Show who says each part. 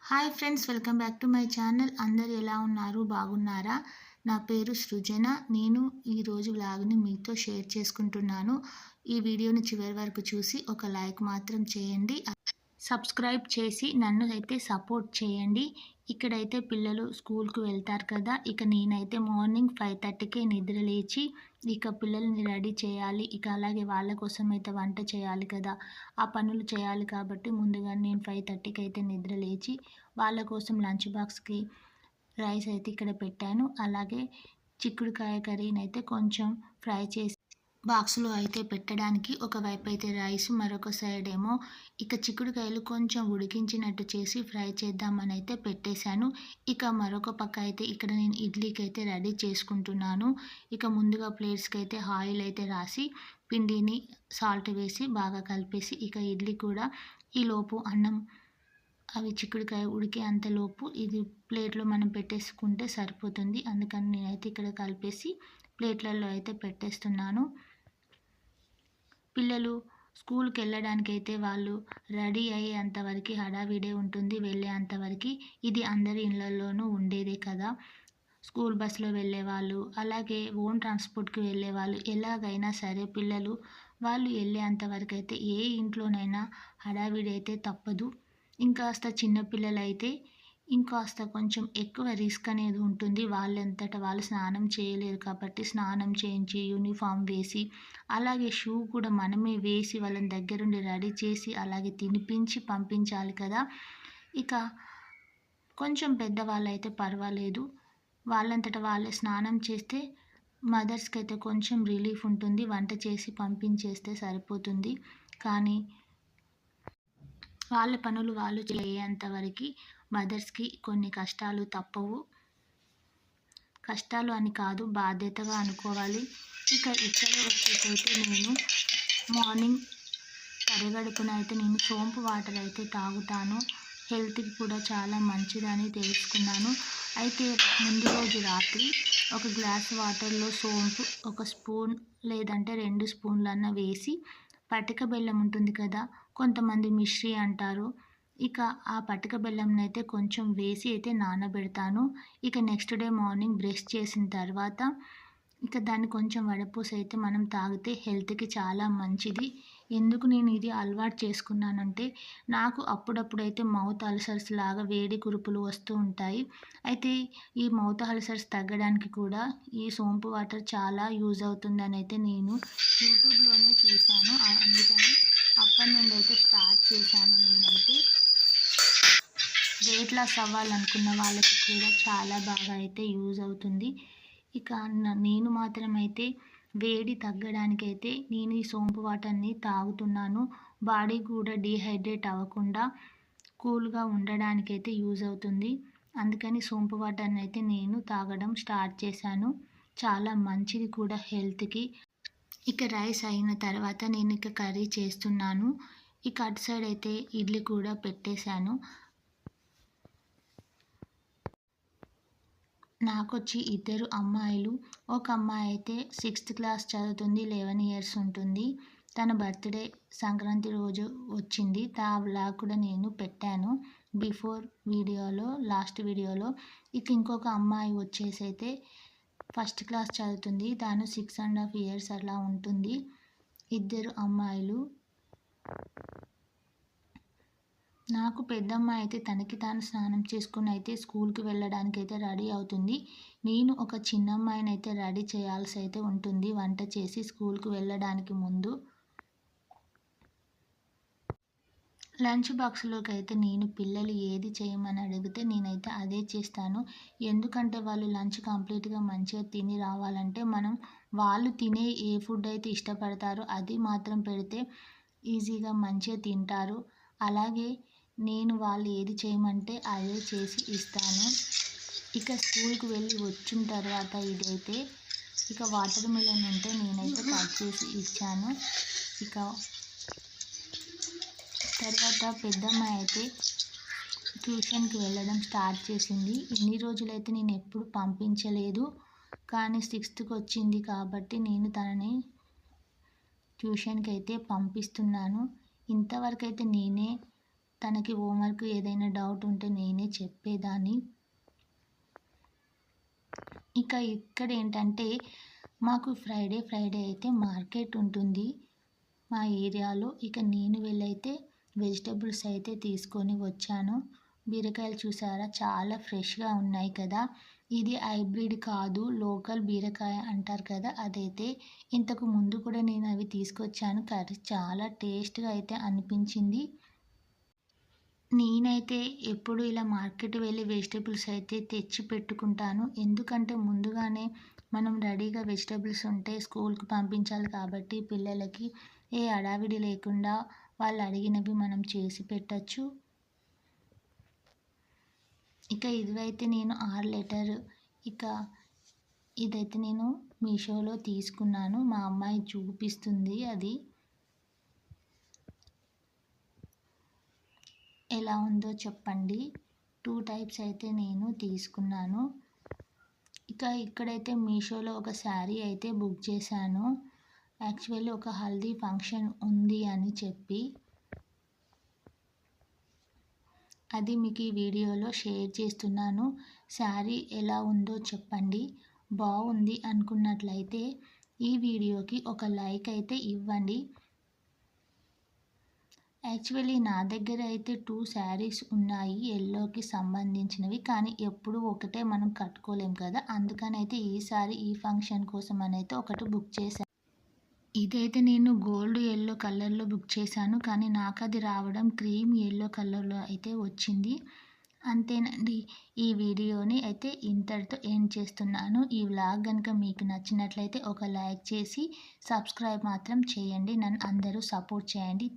Speaker 1: Hi friends, welcome back to my channel. అందరు ఎలా ఉన్నారు? బాగున్నారా? నా పేరు సృజన. నేను ఈరోజు వ్లాగ్ని మీతో షేర్ చేసుకుంటున్నాను. ఈ వీడియోని చివరి వరకు చూసి ఒక లైక్ మాత్రం చేయండి. సబ్స్క్రైబ్ చేసి నన్ను అయితే సపోర్ట్ చేయండి. ఇక్కడైతే పిల్లలు స్కూల్కి వెళ్తారు కదా. ఇక నేనైతే మార్నింగ్ 5:30కే నిద్ర లేచి ఇక పిల్లల్ని రెడీ చేయాలి. ఇక అలాగే వాళ్ళ కోసం అయితే వంట చేయాలి కదా. ఆ పనులు చేయాలి కాబట్టి ముందుగా నేను 5:30కి అయితే నిద్ర లేచి వాళ్ళ కోసం లంచ్ బాక్స్కి రైస్ అయితే ఇక్కడ పెట్టాను. అలాగే చిక్కుడుకాయ కర్రీనైతే కొంచెం ఫ్రై చేసి బాక్స్లో అయితే పెట్టడానికి ఒకవైపు అయితే రైస్, మరొక సైడ్ ఏమో ఇక చిక్కుడుకాయలు కొంచెం ఉడికించినట్టు చేసి ఫ్రై చేద్దామని అయితే పెట్టేశాను. ఇక మరొక పక్క అయితే ఇక్కడ నేను ఇడ్లీకి అయితే రెడీ చేసుకుంటున్నాను. ఇక ముందుగా ప్లేట్స్కి అయితే ఆయిల్ అయితే రాసి పిండిని సాల్ట్ వేసి బాగా కలిపేసి ఇక ఇడ్లీ కూడా ఈలోపు అన్నం అవి చిక్కుడుకాయ ఉడికే అంతలోపు ఇది ప్లేట్లో మనం పెట్టేసుకుంటే సరిపోతుంది. అందుకని నేనైతే ఇక్కడ కలిపేసి ప్లేట్లలో అయితే పెట్టేస్తున్నాను. పిల్లలు స్కూల్కి వెళ్ళడానికైతే వాళ్ళు రెడీ అయ్యేంతవరకు హడావిడే ఉంటుంది. వెళ్ళేంతవరకు ఇది అందరి ఇళ్ళల్లోనూ ఉండేదే కదా. స్కూల్ బస్సులో వెళ్ళేవాళ్ళు, అలాగే ఓన్ ట్రాన్స్పోర్ట్కి వెళ్ళేవాళ్ళు, ఎలాగైనా సరే పిల్లలు వాళ్ళు వెళ్ళేంతవరకు అయితే ఏ ఇంట్లోనైనా హడావిడి అయితే తప్పదు. ఇంకాస్త చిన్నపిల్లలైతే ఇంకాస్త కొంచెం ఎక్కువ రిస్క్ అనేది ఉంటుంది. వాళ్ళంతట వాళ్ళు స్నానం చేయలేరు కాబట్టి స్నానం చేయించి యూనిఫామ్ వేసి అలాగే షూ కూడా మనమే వేసి వాళ్ళని దగ్గరుండి రెడీ చేసి అలాగే తినిపించి పంపించాలి కదా. ఇక కొంచెం పెద్దవాళ్ళైతే పర్వాలేదు, వాళ్ళంతట వాళ్ళే స్నానం చేస్తే మదర్స్కి అయితే కొంచెం రిలీఫ్ ఉంటుంది. వంట చేసి పంపించేస్తే సరిపోతుంది. కానీ వాళ్ళ పనులు వాళ్ళు చేయేంతవరకు మదర్స్కి కొన్ని కష్టాలు తప్పవు. కష్టాలు అని కాదు, బాధ్యతగా అనుకోవాలి. ఇక ఇక్కడ వచ్చేసైతే నేను మార్నింగ్ పరిగడుపున అయితే నేను సోంపు వాటర్ అయితే తాగుతాను. హెల్త్కి కూడా చాలా మంచిదని తెలుసుకున్నాను. అయితే ముందు రోజు రాత్రి ఒక గ్లాస్ వాటర్లో సోంపు ఒక స్పూన్ లేదంటే 2 స్పూన్లన్నా వేసి పటిక బెల్లం ఉంటుంది కదా, కొంతమంది మిశ్రీ అంటారు. ఇక ఆ పటిక బెల్లంనైతే కొంచెం వేసి అయితే నానబెడతాను. ఇక నెక్స్ట్ డే మార్నింగ్ బ్రష్ చేసిన తర్వాత ఇక దాన్ని కొంచెం వడపోసి అయితే మనం తాగితే హెల్త్కి చాలా మంచిది. ఎందుకు నేను ఇది అలవాటు చేసుకున్నానంటే నాకు అప్పుడప్పుడైతే మౌత్ అల్సర్స్ లాగా వేడి కురుపులు వస్తూ ఉంటాయి. అయితే ఈ మౌత్ అల్సర్స్ తగ్గడానికి కూడా ఈ సోంపు వాటర్ చాలా యూజ్ అవుతుందని అయితే నేను యూట్యూబ్లోనే చూశాను. అందుకని అప్పటి నుండి అయితే స్టార్ట్ చేశాను. నేనైతే వెయిట్ లాస్ అవ్వాలనుకున్న వాళ్ళకి కూడా చాలా బాగా అయితే యూజ్ అవుతుంది. ఇక నేను మాత్రమైతే వేడి తగ్గడానికైతే నేను ఈ సోంపు వాటర్ని తాగుతున్నాను. బాడీ కూడా డీహైడ్రేట్ అవ్వకుండా కూల్గా ఉండడానికైతే యూజ్ అవుతుంది. అందుకని సోంపు వాటర్ని అయితే నేను తాగడం స్టార్ట్ చేశాను. చాలా మంచిది కూడా హెల్త్కి. ఇక రైస్ అయిన తర్వాత నేను ఇక కర్రీ చేస్తున్నాను. ఇక అటు సైడ్ అయితే ఇడ్లీ కూడా పెట్టేశాను. నాకొచ్చి 2 అమ్మాయిలు. ఒక అమ్మాయి అయితే 6th క్లాస్ చదువుతుంది, 11 ఇయర్స్ ఉంటుంది. తన బర్త్డే సంక్రాంతి రోజు వచ్చింది. ఆ వ్లాగ్ కూడా నేను పెట్టాను బిఫోర్ వీడియోలో, లాస్ట్ వీడియోలో. ఇక ఇంకొక అమ్మాయి వచ్చేసి అయితే 1st క్లాస్ చదువుతుంది. తాను 6.5 ఇయర్స్ అలా ఉంటుంది. 2 అమ్మాయిలు. నాకు పెద్దమ్మాయి అయితే తనకి తాను స్నానం చేసుకుని అయితే స్కూల్కి వెళ్ళడానికి అయితే రెడీ అవుతుంది. నేను ఒక చిన్నమ్మాయిని అయితే రెడీ చేయాల్సి అయితే ఉంటుంది వంట చేసి స్కూల్కి వెళ్ళడానికి ముందు. లంచ్ బాక్స్లోకి అయితే నేను పిల్లలు ఏది చేయమని అడిగితే నేనైతే అదే చేస్తాను. ఎందుకంటే వాళ్ళు లంచ్ కంప్లీట్గా మంచిగా తిని రావాలంటే మనం వాళ్ళు తినే ఏ ఫుడ్ అయితే ఇష్టపడతారో అది మాత్రం పెడితే ఈజీగా మంచిగా తింటారు. అలాగే నేను వాళ్ళు ఏది చేయమంటే అదే చేసి ఇస్తాను. ఇక స్కూల్కి వెళ్ళి వచ్చిన తర్వాత ఇదైతే ఇక వాటర్ మిలన్ ఉంటే నేనైతే కట్ చేసి ఇచ్చాను. ఇక తర్వాత పెద్దమ్మాయి అయితే ట్యూషన్కి వెళ్ళడం స్టార్ట్ చేసింది. ఇన్ని రోజులైతే నేను ఎప్పుడు పంపించలేదు, కానీ 6th వచ్చింది కాబట్టి నేను తనని ట్యూషన్కి అయితే పంపిస్తున్నాను. ఇంతవరకు అయితే నేనే తనకి హోంవర్క్ ఏదైనా డౌట్ ఉంటే నేనే చెప్పేదాన్ని. ఇక ఇక్కడ ఏంటంటే మాకు ఫ్రైడే అయితే మార్కెట్ ఉంటుంది మా ఏరియాలో. ఇక నేను వెళ్ళైతే వెజిటబుల్స్ అయితే తీసుకొని వచ్చాను. బీరకాయలు చూసారా చాలా ఫ్రెష్గా ఉన్నాయి కదా. ఇది హైబ్రిడ్ కాదు, లోకల్ బీరకాయ అంటారు కదా అదైతే. ఇంతకు ముందు కూడా నేను అవి తీసుకొచ్చాను. కర్రీ చాలా టేస్ట్గా అయితే అనిపించింది. నేనైతే ఎప్పుడు ఇలా మార్కెట్ వెళ్ళి వెజిటబుల్స్ అయితే తెచ్చి పెట్టుకుంటాను. ఎందుకంటే ముందుగానే మనం రెడీగా వెజిటబుల్స్ ఉంటే స్కూల్కి పంపించాలి కాబట్టి పిల్లలకి ఏ హడావిడి లేకుండా వాళ్ళు అడిగినవి మనం చేసి పెట్టచ్చు. ఇక ఇదైతే నేను 6 లీటర్ ఇదైతే నేను మీషోలో తీసుకున్నాను. మా అమ్మాయి చూపిస్తుంది అది ఎలా ఉందో చెప్పండి. 2 టైప్స్ అయితే నేను తీసుకున్నాను. ఇక్కడైతే మీషోలో ఒక శారీ అయితే బుక్ చేశాను. యాక్చువల్లీ ఒక హల్దీ ఫంక్షన్ ఉంది అని చెప్పి. అది మీకు ఈ వీడియోలో షేర్ చేస్తున్నాను. శారీ ఎలా ఉందో చెప్పండి. బాగుంది అనుకున్నట్లయితే ఈ వీడియోకి ఒక లైక్ అయితే ఇవ్వండి. యాక్చువల్లీ నా దగ్గర అయితే 2 శారీస్ ఉన్నాయి ఎల్లోకి సంబంధించినవి. కానీ ఎప్పుడు ఒకటే మనం కట్టుకోలేం కదా. అందుకని అయితే ఈసారి ఈ ఫంక్షన్ కోసం అయితే ఒకటి బుక్ చేశాను. ఇదైతే నేను గోల్డ్ ఎల్లో కలర్లో బుక్ చేశాను. కానీ నాకు అది రావడం క్రీమ్ ఎల్లో కలర్లో అయితే వచ్చింది. అంతేనండి. ఈ వీడియోని అయితే ఇంతటితో ఎండ్ చేస్తున్నాను. ఈ వ్లాగ్ కనుక మీకు నచ్చినట్లయితే ఒక లైక్ చేసి సబ్స్క్రైబ్ మాత్రం చేయండి. నన్ను అందరూ సపోర్ట్ చేయండి.